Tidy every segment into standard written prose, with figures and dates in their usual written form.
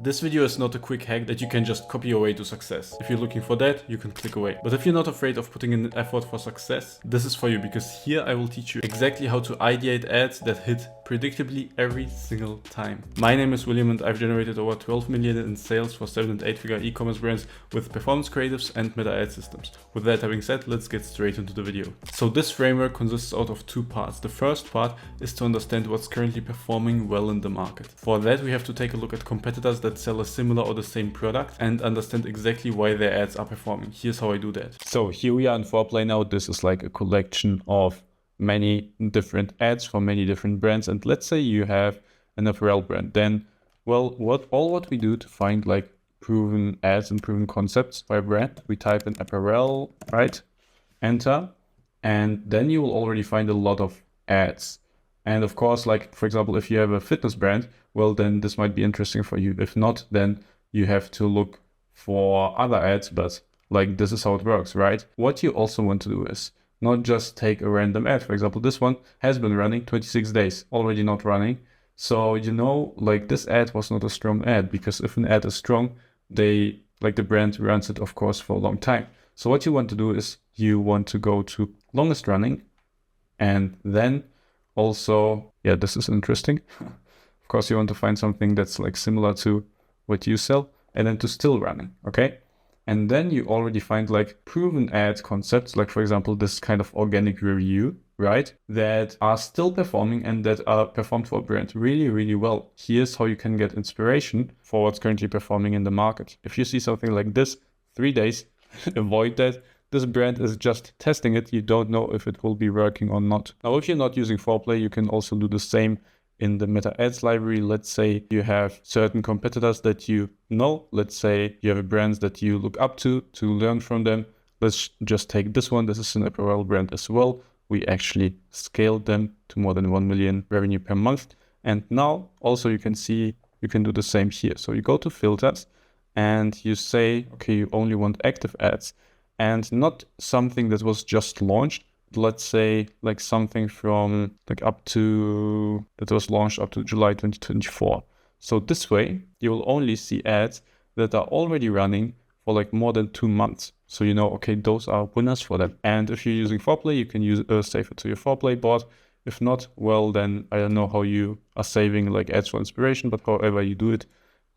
This video is not a quick hack that you can just copy your way to success. If you're looking for that, you can click away. But if you're not afraid of putting in effort for success, this is for you, because here I will teach you exactly how to ideate ads that hit predictably every single time. My name is William and I've generated over 12 million in sales for 7- and 8-figure e-commerce brands with performance creatives and meta ad systems. With that having said, let's get straight into the video. So this framework consists out of two parts. The first part is to understand what's currently performing well in the market. For that, we have to take a look at competitors that sell a similar or the same product and understand exactly why their ads are performing. Here's how I do that. So here we are in Foreplay now. This is like a collection of many different ads for many different brands. And let's say you have an apparel brand. Then, well, what we do to find like proven ads and proven concepts by brand, we type in apparel, right? Enter, and then you will already find a lot of ads. And of course, like for example, if you have a fitness brand, well, then this might be interesting for you. If not, then you have to look for other ads, but like this is how it works, right? What you also want to do is not just take a random ad. For example, this one has been running 26 days, already not running. So, you know, like this ad was not a strong ad, because if an ad is strong, the brand runs it, of course, for a long time. So what you want to do is you want to go to longest running, and then also, yeah, this is interesting. Of course, you want to find something that's like similar to what you sell, and then to still running, okay? And then you already find like proven ad concepts, like for example, this kind of organic review, right? That are still performing and that are performed for a brand really, really well. Here's how you can get inspiration for what's currently performing in the market. If you see something like this, 3 days, avoid that. This brand is just testing it. You don't know if it will be working or not. Now, if you're not using Foreplay, you can also do the same in the meta ads library. Let's say you have certain competitors that you know. Let's say you have brands that you look up to learn from them. Let's just take this one. This is an apparel brand as well. We actually scaled them to more than 1 million revenue per month. And now also you can see, you can do the same here. So you go to filters and you say, okay, you only want active ads and not something that was just launched. Let's say like something from like that was launched up to July 2024. So this way you will only see ads that are already running for like more than 2 months. So you know, okay, those are winners for them. And if you're using Foreplay, you can use save it to your Foreplay bot. If not, well, then I don't know how you are saving like ads for inspiration, but however you do it,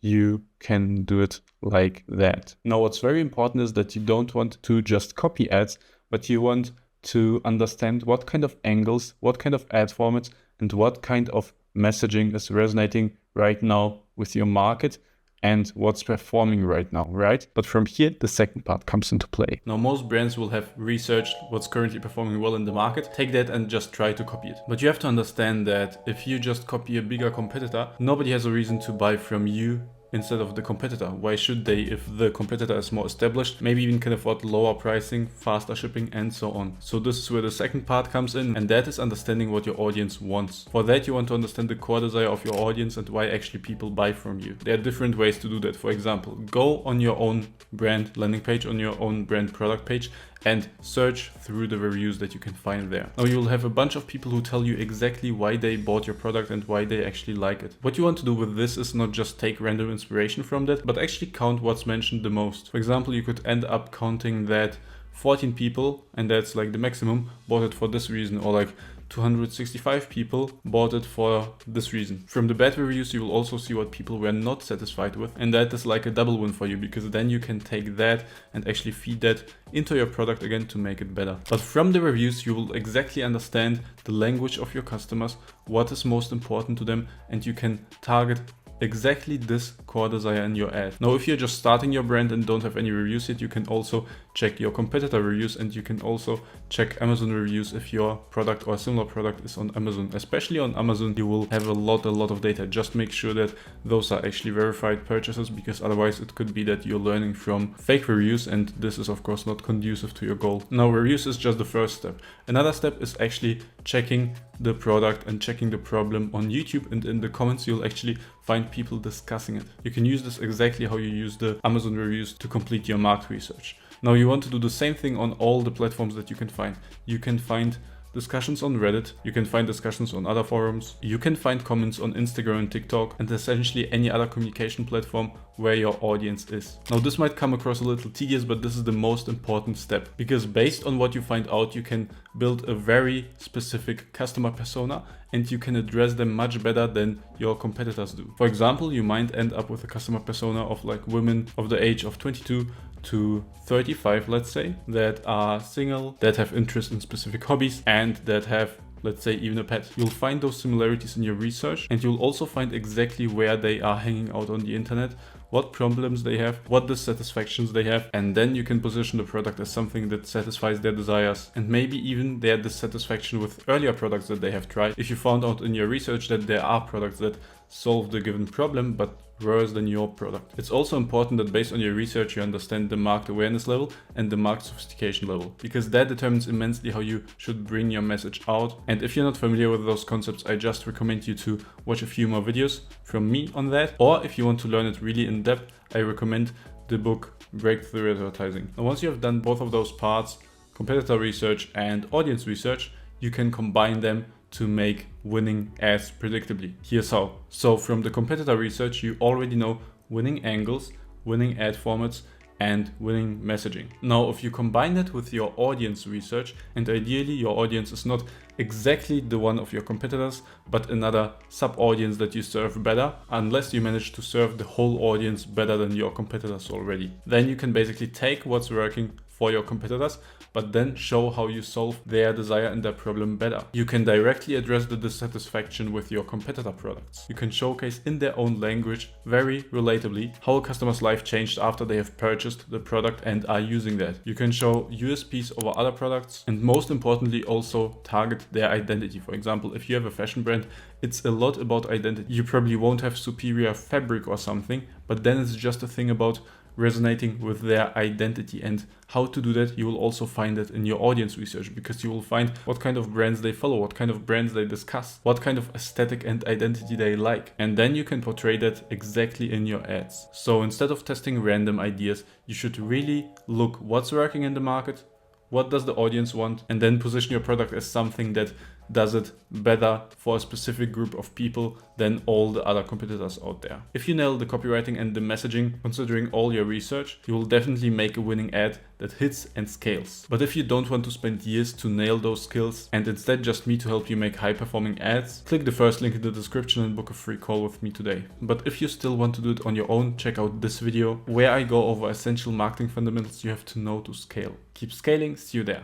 you can do it like that. Now, what's very important is that you don't want to just copy ads, but you want to understand what kind of angles, what kind of ad formats, and what kind of messaging is resonating right now with your market and what's performing right now, right? But from here, the second part comes into play. Now, most brands will have researched what's currently performing well in the market. Take that and just try to copy it. But you have to understand that if you just copy a bigger competitor, nobody has a reason to buy from you instead of the competitor. Why should they if the competitor is more established, maybe even can afford lower pricing, faster shipping, and so on? So this is where the second part comes in, and that is understanding what your audience wants. For that, you want to understand the core desire of your audience and why actually people buy from you. There are different ways to do that. For example, go on your own brand landing page, on your own brand product page, and search through the reviews that you can find there. Now you will have a bunch of people who tell you exactly why they bought your product and why they actually like it. What you want to do with this is not just take random inspiration from that, but actually count what's mentioned the most. For example, you could end up counting that 14 people, and that's like the maximum, bought it for this reason, or like 265 people bought it for this reason. From the bad reviews, you will also see what people were not satisfied with, and that is like a double win for you, because then you can take that and actually feed that into your product again to make it better. But from the reviews, you will exactly understand the language of your customers, what is most important to them, and you can target exactly this core desire in your ad. Now, if you're just starting your brand and don't have any reviews yet, you can also check your competitor reviews, and you can also check Amazon reviews if your product or a similar product is on Amazon. Especially on Amazon, you will have a lot of data. Just make sure that those are actually verified purchases, because otherwise it could be that you're learning from fake reviews, and this is of course not conducive to your goal. Now, reviews is just the first step. Another step is actually checking the product and checking the problem on YouTube, and in the comments you'll actually find people discussing it. You can use this exactly how you use the Amazon reviews to complete your market research. Now you want to do the same thing on all the platforms that you can find. You can find discussions on Reddit, you can find discussions on other forums, you can find comments on Instagram and TikTok, and essentially any other communication platform where your audience is. Now this might come across a little tedious, but this is the most important step, because based on what you find out, you can build a very specific customer persona and you can address them much better than your competitors do. For example, you might end up with a customer persona of like women of the age of 22 to 35, let's say, that are single, that have interest in specific hobbies, and that have, let's say, even a pet. You'll find those similarities in your research, and you'll also find exactly where they are hanging out on the internet, what problems they have, what dissatisfactions they have, and then you can position the product as something that satisfies their desires and maybe even their dissatisfaction with earlier products that they have tried. If you found out in your research that there are products that solve the given problem but worse than your product. It's also important that based on your research you understand the market awareness level and the market sophistication level, because that determines immensely how you should bring your message out. And if you're not familiar with those concepts, I just recommend you to watch a few more videos from me on that, or if you want to learn it really in depth, I recommend the book Breakthrough Advertising. Now once you have done both of those parts, competitor research and audience research, you can combine them to make winning ads predictably. Here's how. So from the competitor research, you already know winning angles, winning ad formats, and winning messaging. Now, if you combine that with your audience research, and ideally your audience is not exactly the one of your competitors, but another sub-audience that you serve better, unless you manage to serve the whole audience better than your competitors already. Then you can basically take what's working for your competitors, but then show how you solve their desire and their problem better. You can directly address the dissatisfaction with your competitor products. You can showcase in their own language, very relatably, how a customer's life changed after they have purchased the product and are using that. You can show USPs over other products, and most importantly also target their identity. For example, if you have a fashion brand, it's a lot about identity. You probably won't have superior fabric or something, but then it's just a thing about resonating with their identity. And how to do that, you will also find that in your audience research, because you will find what kind of brands they follow, what kind of brands they discuss, what kind of aesthetic and identity they like. And then you can portray that exactly in your ads. So instead of testing random ideas, you should really look what's working in the market, what does the audience want, and then position your product as something that does it better for a specific group of people than all the other competitors out there. If you nail the copywriting and the messaging, considering all your research, you will definitely make a winning ad that hits and scales. But if you don't want to spend years to nail those skills and instead just me to help you make high-performing ads, click the first link in the description and book a free call with me today. But if you still want to do it on your own, check out this video where I go over essential marketing fundamentals you have to know to scale. Keep scaling, see you there.